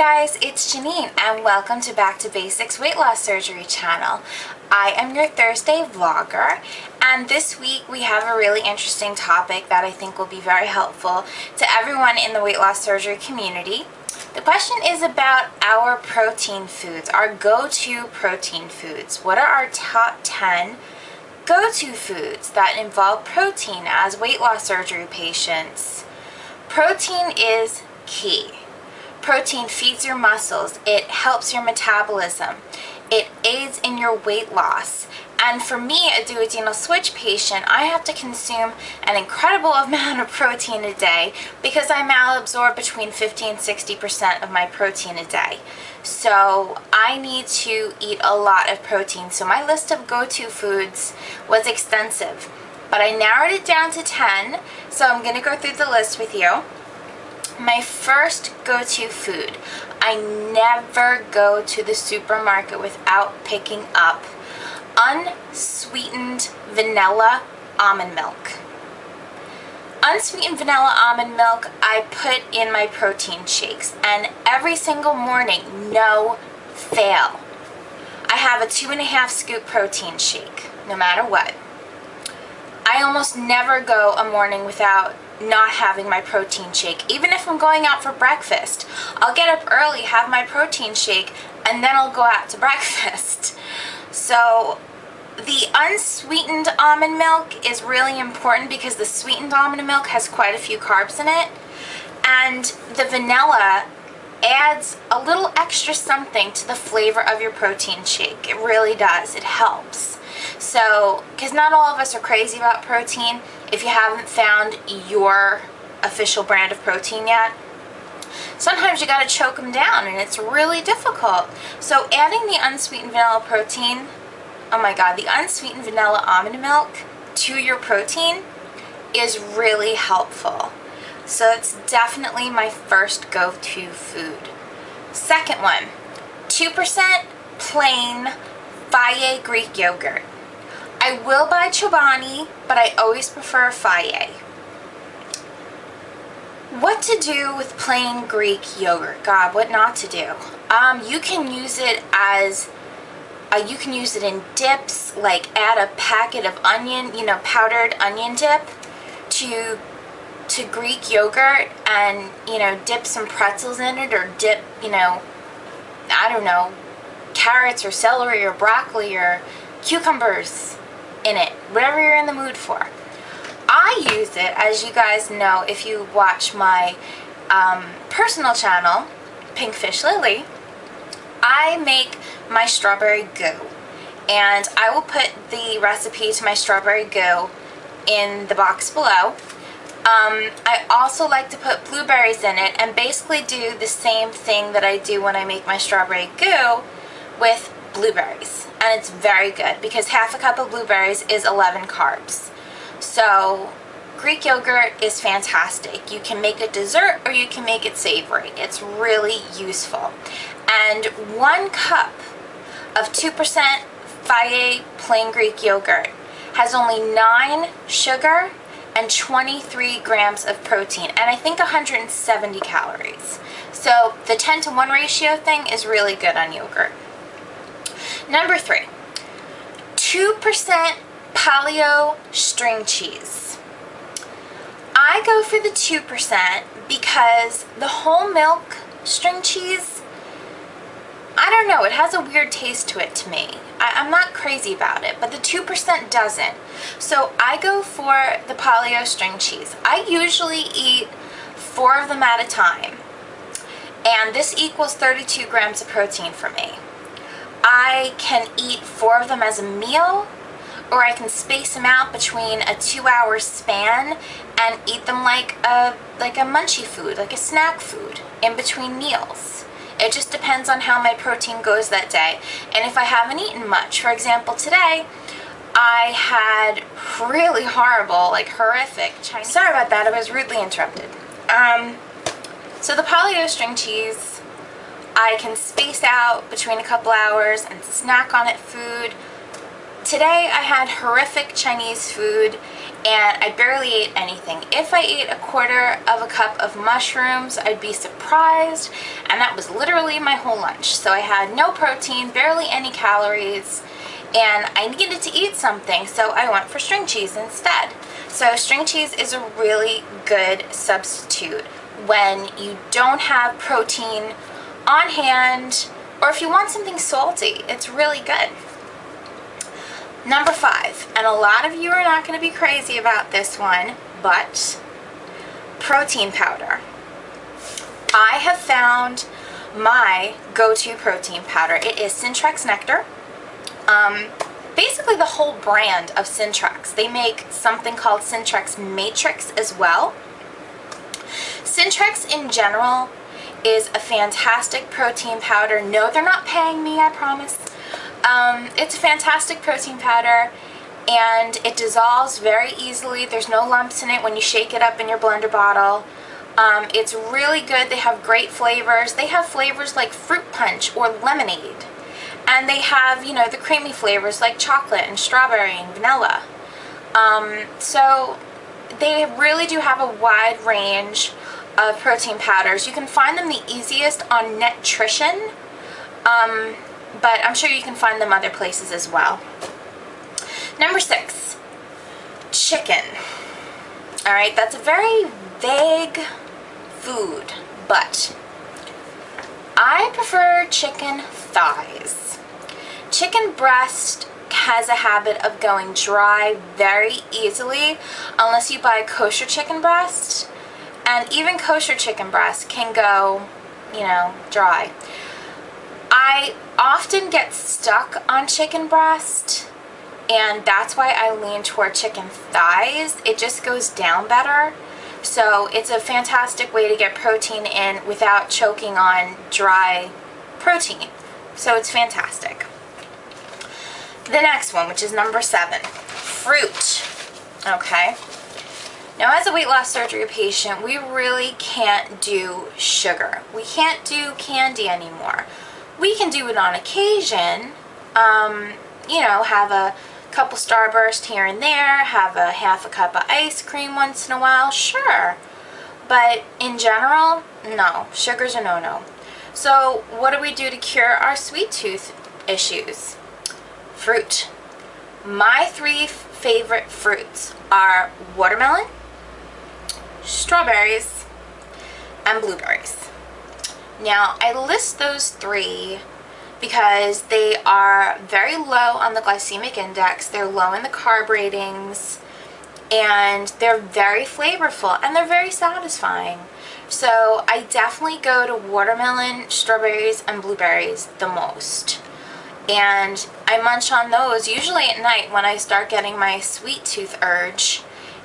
guys, it's Janine and welcome to Back to Basics Weight Loss Surgery channel. I am your Thursday vlogger, and this week we have a really interesting topic that I think will be very helpful to everyone in the weight loss surgery community. The question is about our protein foods, our go-to protein foods. What are our top 10 go-to foods that involve protein as weight loss surgery patients? Protein is key. Protein feeds your muscles, it helps your metabolism, it aids in your weight loss. And for me, a duodenal switch patient, I have to consume an incredible amount of protein a day because I malabsorb between 50 and 60% of my protein a day. So I need to eat a lot of protein. So my list of go-to foods was extensive, but I narrowed it down to 10. So I'm going to go through the list with you. My first go-to food, I never go to the supermarket without picking up unsweetened vanilla almond milk. Unsweetened vanilla almond milk I put in my protein shakes, and every single morning, no fail, I have a 2.5 scoop protein shake, no matter what. I almost never go a morning without not having my protein shake. Even if I'm going out for breakfast, I'll get up early, have my protein shake, and then I'll go out to breakfast. So the unsweetened almond milk is really important because the sweetened almond milk has quite a few carbs in it, and the vanilla adds a little extra something to the flavor of your protein shake. It really does. It helps. So, because not all of us are crazy about protein, if you haven't found your official brand of protein yet, sometimes you gotta choke them down and it's really difficult. So adding the unsweetened vanilla protein, oh my god, the unsweetened vanilla almond milk to your protein is really helpful. So it's definitely my first go-to food. Second one, 2% plain Fage Greek yogurt. I will buy Chobani, but I always prefer Fage. What to do with plain Greek yogurt? God, what not to do? You can use it as you can use it in dips, like add a packet of onion, powdered onion dip to Greek yogurt, and dip some pretzels in it, or dip I don't know, carrots or celery or broccoli or cucumbers in it, whatever you're in the mood for. I use it, as you guys know if you watch my personal channel, PinkFishLilly, I make my strawberry goo, and I will put the recipe to my strawberry goo in the box below. I also like to put blueberries in it and basically do the same thing that I do when I make my strawberry goo with blueberries, and it's very good because half a cup of blueberries is 11 carbs. So Greek yogurt is fantastic. You can make it dessert or you can make it savory. It's really useful. And 1 cup of 2% Fage plain Greek yogurt has only 9 sugar and 23 grams of protein, and I think 170 calories. So the 10-to-1 ratio thing is really good on yogurt. Number 3, 2% paleo string cheese. I go for the 2% because the whole milk string cheese, I don't know, it has a weird taste to it to me. I'm not crazy about it, but the 2% doesn't. So I go for the paleo string cheese. I usually eat 4 of them at a time, and this equals 32 grams of protein for me. I can eat 4 of them as a meal, or I can space them out between a 2-hour span and eat them like a munchie food, like a snack food in between meals. It just depends on how my protein goes that day. And if I haven't eaten much, for example today, I had really horrible, horrific Chinese. Sorry about that, I was rudely interrupted. So the paleo string cheese, I can space out between a couple hours and snack on it food. Today I had horrific Chinese food and I barely ate anything. If I ate a quarter of a cup of mushrooms, I'd be surprised, and that was literally my whole lunch. So I had no protein, barely any calories, and I needed to eat something, so I went for string cheese instead. So string cheese is a really good substitute when you don't have protein on hand, or if you want something salty. It's really good. Number 5, and a lot of you are not going to be crazy about this one, but protein powder. I have found my go-to protein powder. It is Syntrex Nectar. Basically the whole brand of Syntrex. They make something called Syntrex Matrix as well. Syntrex in general is a fantastic protein powder. No, they're not paying me, I promise. It's a fantastic protein powder, and it dissolves very easily. There's no lumps in it when you shake it up in your blender bottle. It's really good. They have great flavors. They have flavors like fruit punch or lemonade, and they have, you know, the creamy flavors like chocolate and strawberry and vanilla. So they really do have a wide range of protein powders. You can find them the easiest on Nutrition, but I'm sure you can find them other places as well. Number 6, chicken. Alright, that's a very vague food, but I prefer chicken thighs. Chicken breast has a habit of going dry very easily unless you buy kosher chicken breast, and even kosher chicken breast can go, you know, dry. I often get stuck on chicken breast, and that's why I lean toward chicken thighs. It just goes down better. So it's a fantastic way to get protein in without choking on dry protein. So it's fantastic. The next one, which is number 7, fruit. Okay. Now, as a weight loss surgery patient, we really can't do sugar. We can't do candy anymore. We can do it on occasion, you know, have a couple Starburst here and there, have a half a cup of ice cream once in a while, sure. But in general, no, sugar's a no-no. So what do we do to cure our sweet tooth issues? Fruit. My 3 favorite fruits are watermelon, strawberries, and blueberries. Now, I list those 3 because they are very low on the glycemic index, they're low in the carb ratings, and they're very flavorful, and they're very satisfying. So I definitely go to watermelon, strawberries, and blueberries the most. And I munch on those usually at night when I start getting my sweet tooth urge,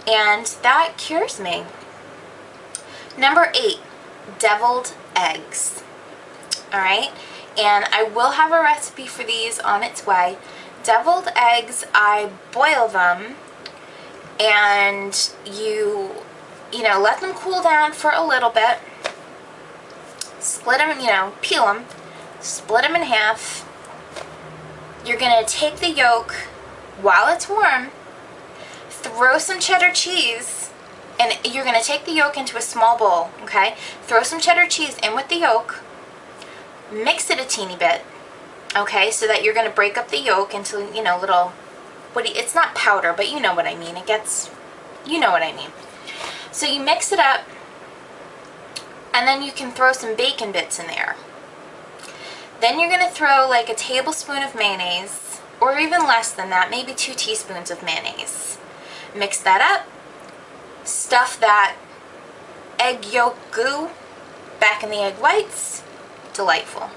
and that cures me. Number 8, deviled eggs. Alright, and I will have a recipe for these on its way. Deviled eggs, I boil them, and you know, let them cool down for a little bit, split them, you know, peel them, split them in half. You're going to take the yolk while it's warm, throw some cheddar cheese, and you're going to take the yolk into a small bowl, okay? Throw some cheddar cheese in with the yolk, mix it a teeny bit, okay, so that you're going to break up the yolk into, you know, little, it's not powder, but you know what I mean. It gets, you know what I mean. So you mix it up, and then you can throw some bacon bits in there. Then you're going to throw like a tablespoon of mayonnaise, or even less than that, maybe 2 teaspoons of mayonnaise. Mix that up, stuff that egg yolk goo back in the egg whites. Delightful.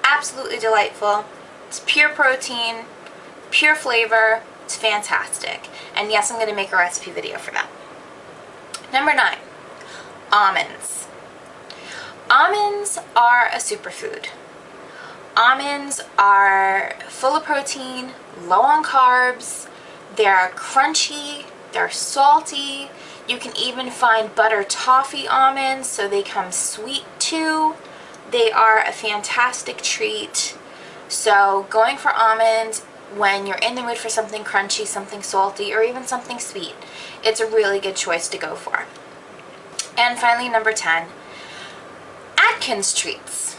Absolutely delightful. It's pure protein, pure flavor. It's fantastic. And yes, I'm going to make a recipe video for that. Number 9, almonds. Almonds are a superfood. Almonds are full of protein, low on carbs, they're crunchy, they're salty. You can even find butter toffee almonds, so they come sweet too. They are a fantastic treat. So going for almonds when you're in the mood for something crunchy, something salty, or even something sweet. It's a really good choice to go for. And finally, number 10, Atkins treats.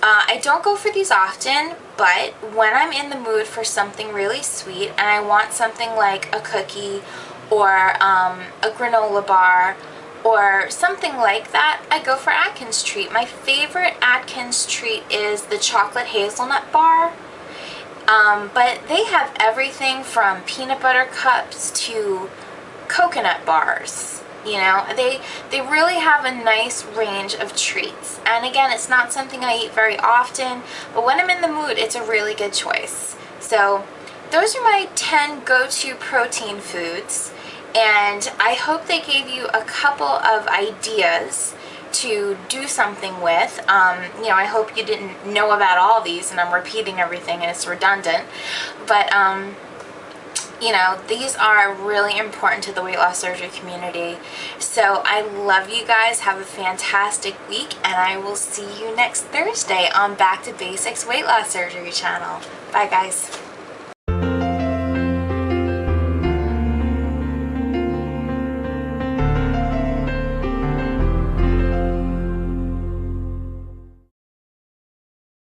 I don't go for these often, but when I'm in the mood for something really sweet and I want something like a cookie or a granola bar or something like that, I go for Atkins treat. My favorite Atkins treat is the chocolate hazelnut bar, but they have everything from peanut butter cups to coconut bars. You know, they really have a nice range of treats. And again, it's not something I eat very often, but when I'm in the mood, it's a really good choice. So those are my 10 go-to protein foods, and I hope they gave you a couple of ideas to do something with. You know, I hope you didn't know about all these and I'm repeating everything and it's redundant, but you know, these are really important to the weight loss surgery community. So I love you guys. Have a fantastic week, and I will see you next Thursday on Back to Basics Weight Loss Surgery channel. Bye, guys.